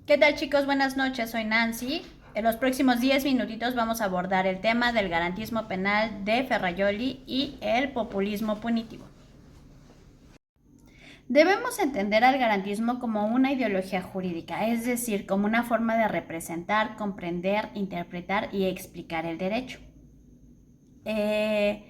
¿Qué tal, chicos? Buenas noches, soy Nancy. En los próximos 10 minutitos vamos a abordar el tema del garantismo penal de Ferrajoli y el populismo punitivo. Debemos entender al garantismo como una ideología jurídica, es decir, como una forma de representar, comprender, interpretar y explicar el derecho. Este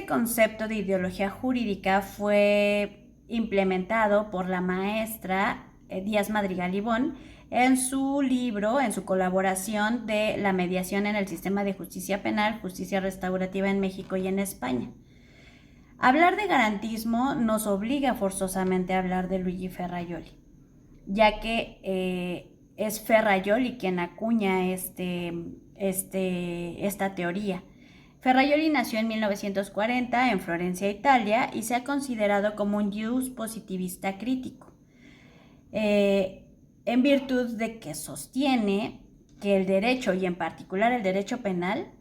concepto de ideología jurídica fue implementado por la maestra Díaz Madrigal Libón en su libro, en su colaboración de la mediación en el sistema de justicia penal, justicia restaurativa en México y en España. Hablar de garantismo nos obliga forzosamente a hablar de Luigi Ferrajoli, ya que es Ferrajoli quien acuña esta teoría. Ferrajoli nació en 1940 en Florencia, Italia, y se ha considerado como un jus positivista crítico, en virtud de que sostiene que el derecho, y en particular el derecho penal,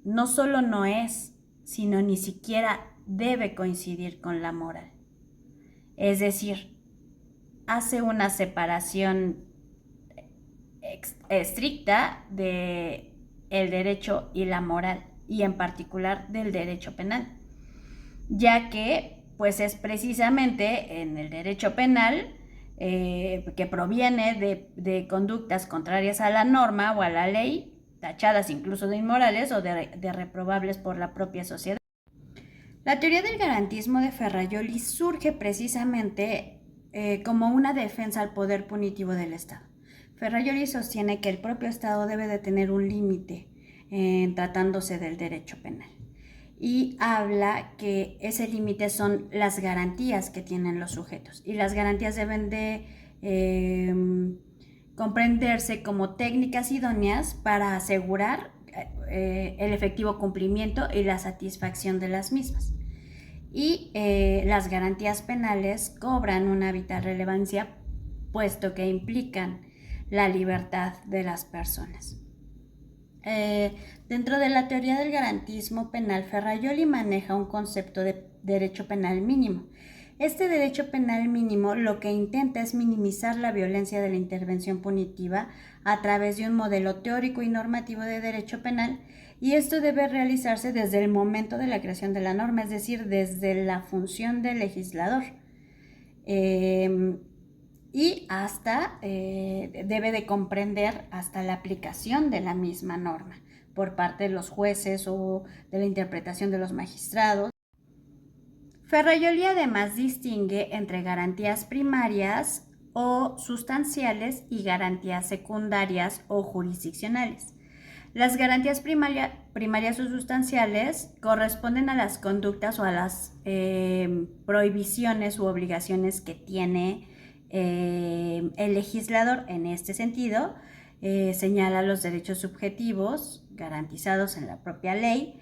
no solo no es, sino ni siquiera debe coincidir con la moral. Es decir, hace una separación estricta de el derecho y la moral, y en particular del derecho penal, ya que pues es precisamente en el derecho penal que proviene de conductas contrarias a la norma o a la ley, tachadas incluso de inmorales o de reprobables por la propia sociedad. La teoría del garantismo de Ferrajoli surge precisamente como una defensa al poder punitivo del Estado. Ferrajoli sostiene que el propio Estado debe de tener un límite en tratándose del derecho penal, y habla que ese límite son las garantías que tienen los sujetos, y las garantías deben de comprenderse como técnicas idóneas para asegurar el efectivo cumplimiento y la satisfacción de las mismas. Y las garantías penales cobran una vital relevancia, puesto que implican la libertad de las personas. Dentro de la teoría del garantismo penal, Ferrajoli maneja un concepto de derecho penal mínimo. Este derecho penal mínimo lo que intenta es minimizar la violencia de la intervención punitiva a través de un modelo teórico y normativo de derecho penal, y esto debe realizarse desde el momento de la creación de la norma, es decir, desde la función del legislador. Y hasta debe de comprender hasta la aplicación de la misma norma por parte de los jueces o de la interpretación de los magistrados. Ferrajoli además distingue entre garantías primarias o sustanciales y garantías secundarias o jurisdiccionales. Las garantías primarias o sustanciales corresponden a las conductas o a las prohibiciones u obligaciones que tiene el legislador. En este sentido, señala los derechos subjetivos garantizados en la propia ley,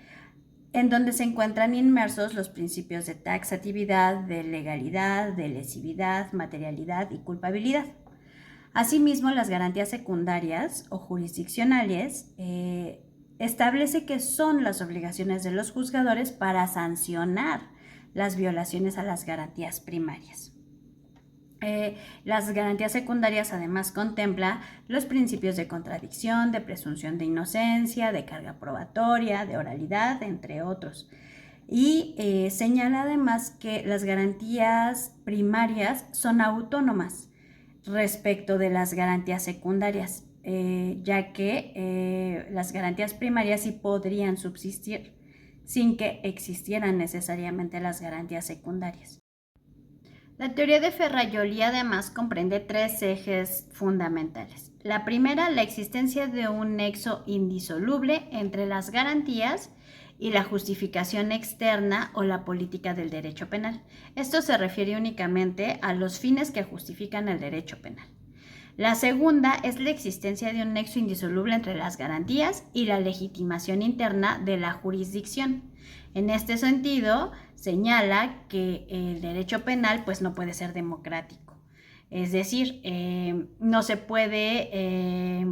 en donde se encuentran inmersos los principios de taxatividad, de legalidad, de lesividad, materialidad y culpabilidad. Asimismo, las garantías secundarias o jurisdiccionales establece que son las obligaciones de los juzgadores para sancionar las violaciones a las garantías primarias. Las garantías secundarias además contempla los principios de contradicción, de presunción de inocencia, de carga probatoria, de oralidad, entre otros. Y señala además que las garantías primarias son autónomas respecto de las garantías secundarias, ya que las garantías primarias sí podrían subsistir sin que existieran necesariamente las garantías secundarias. La teoría de Ferrajoli además comprende tres ejes fundamentales. La primera, la existencia de un nexo indisoluble entre las garantías y la justificación externa o la política del derecho penal. Esto se refiere únicamente a los fines que justifican el derecho penal. La segunda es la existencia de un nexo indisoluble entre las garantías y la legitimación interna de la jurisdicción. En este sentido, señala que el derecho penal pues no puede ser democrático. Es decir, no se puede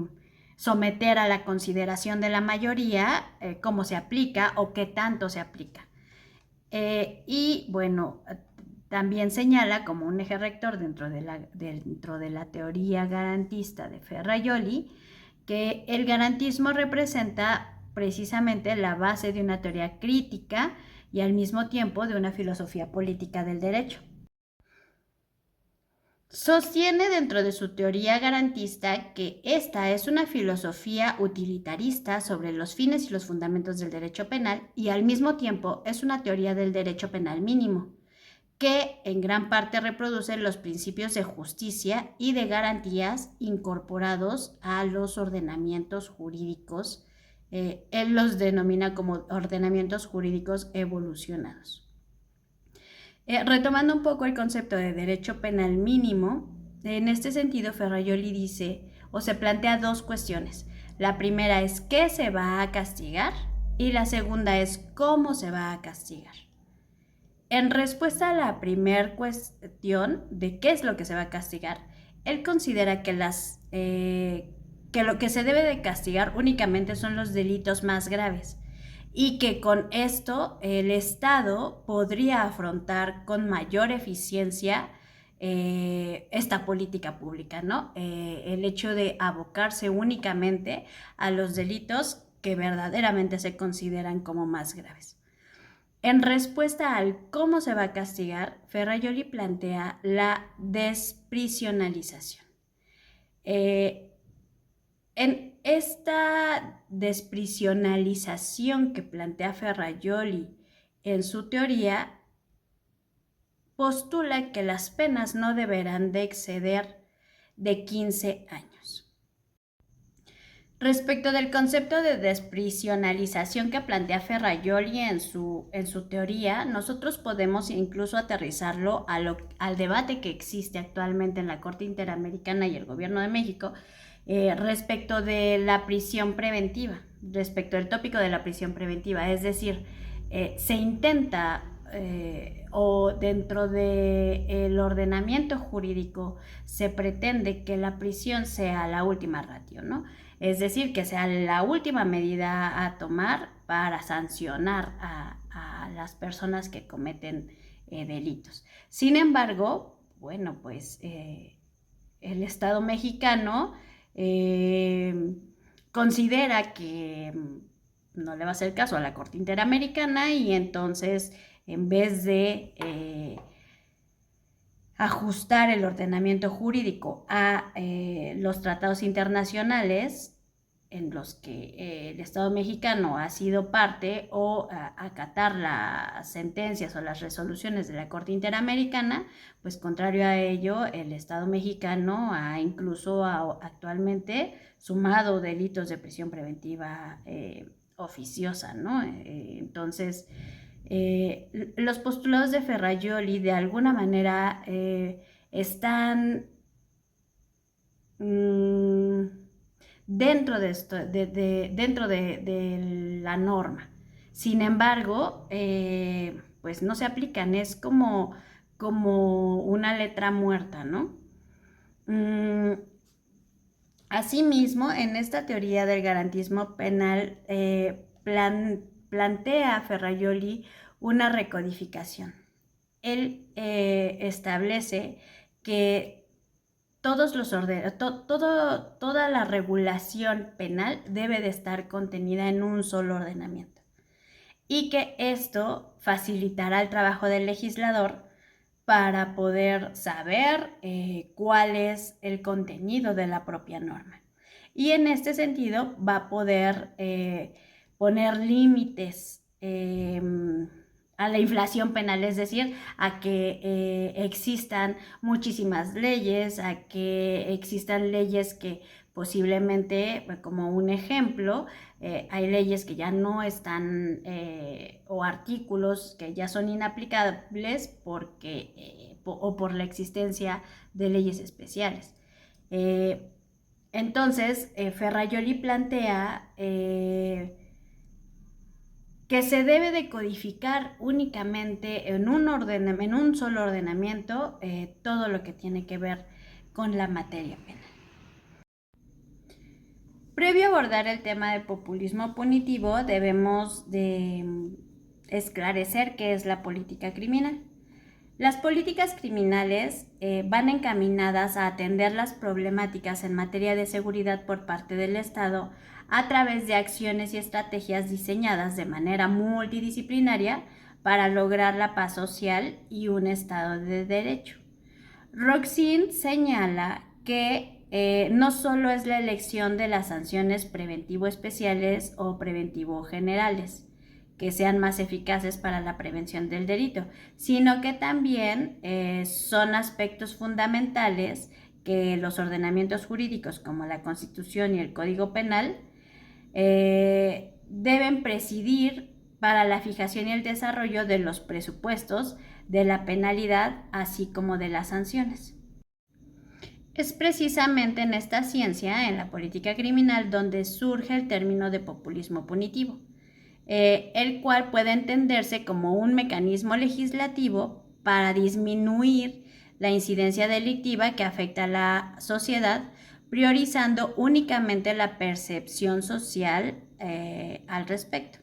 someter a la consideración de la mayoría cómo se aplica o qué tanto se aplica. Y bueno, También señala como un eje rector dentro de la teoría garantista de Ferrajoli que el garantismo representa precisamente la base de una teoría crítica y al mismo tiempo de una filosofía política del derecho. Sostiene dentro de su teoría garantista que esta es una filosofía utilitarista sobre los fines y los fundamentos del derecho penal y al mismo tiempo es una teoría del derecho penal mínimo, que en gran parte reproduce los principios de justicia y de garantías incorporados a los ordenamientos jurídicos. Él los denomina como ordenamientos jurídicos evolucionados. Retomando un poco el concepto de derecho penal mínimo, en este sentido Ferrajoli dice o se plantea dos cuestiones. La primera es qué se va a castigar y la segunda es cómo se va a castigar. En respuesta a la primera cuestión de qué es lo que se va a castigar, él considera que lo que se debe de castigar únicamente son los delitos más graves y que con esto el Estado podría afrontar con mayor eficiencia esta política pública, ¿no? El hecho de abocarse únicamente a los delitos que verdaderamente se consideran como más graves. En respuesta al cómo se va a castigar, Ferrajoli plantea la desprisionalización. En esta desprisionalización que plantea Ferrajoli en su teoría, postula que las penas no deberán de exceder de 15 años. Respecto del concepto de desprisionalización que plantea Ferrajoli en su teoría, nosotros podemos incluso aterrizarlo al debate que existe actualmente en la Corte Interamericana y el Gobierno de México respecto de la prisión preventiva, respecto del tópico de la prisión preventiva. Es decir, se intenta o dentro del ordenamiento jurídico se pretende que la prisión sea la última ratio, ¿no? Es decir, que sea la última medida a tomar para sancionar a las personas que cometen delitos. Sin embargo, bueno, pues el Estado mexicano considera que no le va a hacer caso a la Corte Interamericana y entonces en vez de ajustar el ordenamiento jurídico a los tratados internacionales en los que el Estado mexicano ha sido parte o acatar las sentencias o las resoluciones de la Corte Interamericana, pues contrario a ello, el Estado mexicano ha incluso actualmente sumado delitos de prisión preventiva oficiosa, ¿no? Entonces, los postulados de Ferrajoli de alguna manera están dentro de esto, dentro de la norma. Sin embargo, pues no se aplican, es como una letra muerta, ¿no? Asimismo, en esta teoría del garantismo penal plantea Ferrajoli una recodificación. Él establece que toda la regulación penal debe de estar contenida en un solo ordenamiento y que esto facilitará el trabajo del legislador para poder saber cuál es el contenido de la propia norma. Y en este sentido va a poder poner límites a la inflación penal, es decir, a que existan muchísimas leyes, a que existan leyes que posiblemente, como un ejemplo, hay leyes que ya no están o artículos que ya son inaplicables porque o por la existencia de leyes especiales. Entonces, Ferrajoli plantea que se debe de codificar únicamente en un solo ordenamiento todo lo que tiene que ver con la materia penal. Previo a abordar el tema del populismo punitivo, debemos de esclarecer qué es la política criminal. Las políticas criminales van encaminadas a atender las problemáticas en materia de seguridad por parte del Estado a través de acciones y estrategias diseñadas de manera multidisciplinaria para lograr la paz social y un Estado de Derecho. Roxin señala que no solo es la elección de las sanciones preventivo especiales o preventivo generales que sean más eficaces para la prevención del delito, sino que también son aspectos fundamentales que los ordenamientos jurídicos como la Constitución y el Código Penal deben presidir para la fijación y el desarrollo de los presupuestos, de la penalidad, así como de las sanciones. Es precisamente en esta ciencia, en la política criminal, donde surge el término de populismo punitivo, el cual puede entenderse como un mecanismo legislativo para disminuir la incidencia delictiva que afecta a la sociedad, priorizando únicamente la percepción social al respecto.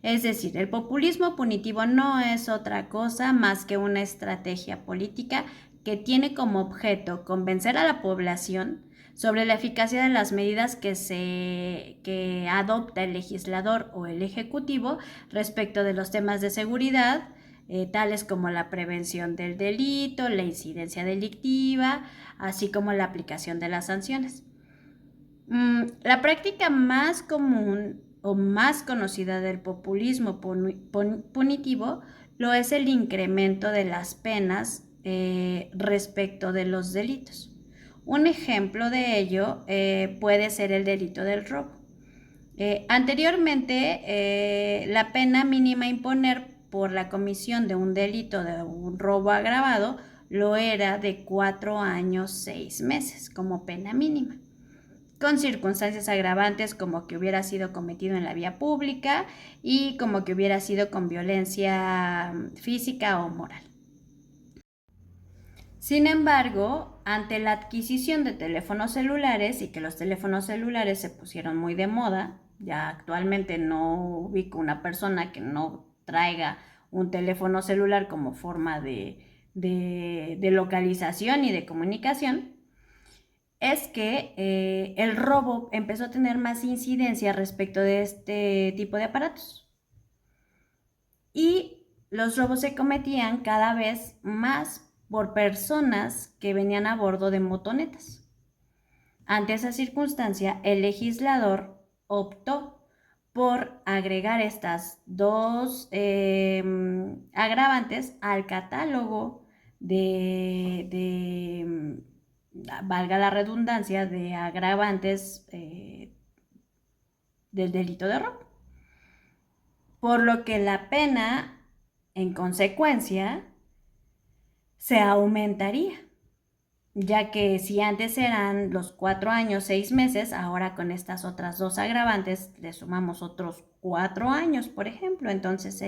Es decir, el populismo punitivo no es otra cosa más que una estrategia política que tiene como objeto convencer a la población sobre la eficacia de las medidas que adopta el legislador o el ejecutivo respecto de los temas de seguridad, tales como la prevención del delito, la incidencia delictiva, así como la aplicación de las sanciones. La práctica más común o más conocida del populismo punitivo lo es el incremento de las penas respecto de los delitos. Un ejemplo de ello puede ser el delito del robo. Anteriormente, la pena mínima a imponer por la comisión de un delito de un robo agravado lo era de 4 años 6 meses como pena mínima, con circunstancias agravantes como que hubiera sido cometido en la vía pública y como que hubiera sido con violencia física o moral. Sin embargo, ante la adquisición de teléfonos celulares y que los teléfonos celulares se pusieron muy de moda, ya actualmente no ubico una persona que no traiga un teléfono celular como forma de localización y de comunicación, es que el robo empezó a tener más incidencia respecto de este tipo de aparatos. Y los robos se cometían cada vez más por personas que venían a bordo de motonetas. Ante esa circunstancia, el legislador optó por agregar estas dos agravantes al catálogo valga la redundancia, de agravantes del delito de robo. Por lo que la pena, en consecuencia, se aumentaría, ya que si antes eran los 4 años 6 meses, ahora con estas otras dos agravantes le sumamos otros 4 años, por ejemplo. Entonces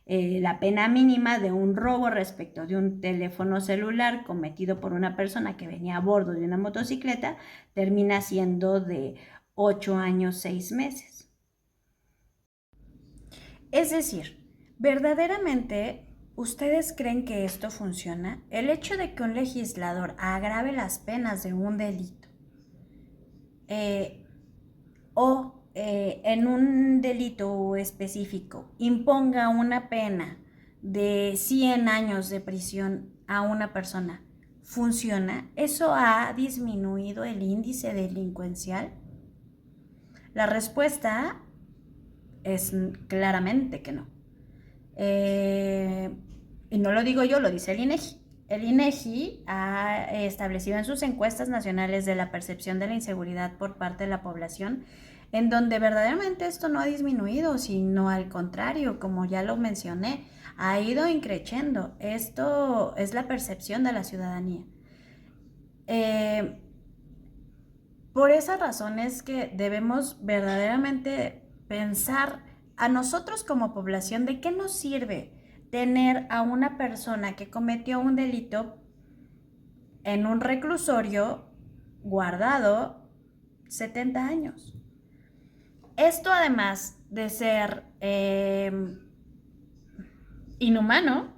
la pena mínima de un robo respecto de un teléfono celular cometido por una persona que venía a bordo de una motocicleta termina siendo de 8 años 6 meses. Es decir, verdaderamente, ¿ustedes creen que esto funciona? El hecho de que un legislador agrave las penas de un delito en un delito específico imponga una pena de 100 años de prisión a una persona, ¿funciona? ¿Eso ha disminuido el índice delincuencial? La respuesta es claramente que no. Y no lo digo yo, lo dice el INEGI. El INEGI ha establecido en sus encuestas nacionales de la percepción de la inseguridad por parte de la población, en donde verdaderamente esto no ha disminuido, sino al contrario, como ya lo mencioné, ha ido increciendo. Esto es la percepción de la ciudadanía. Por esa razón es que debemos verdaderamente pensar a nosotros como población de qué nos sirve tener a una persona que cometió un delito en un reclusorio guardado 70 años. Esto además de ser inhumano,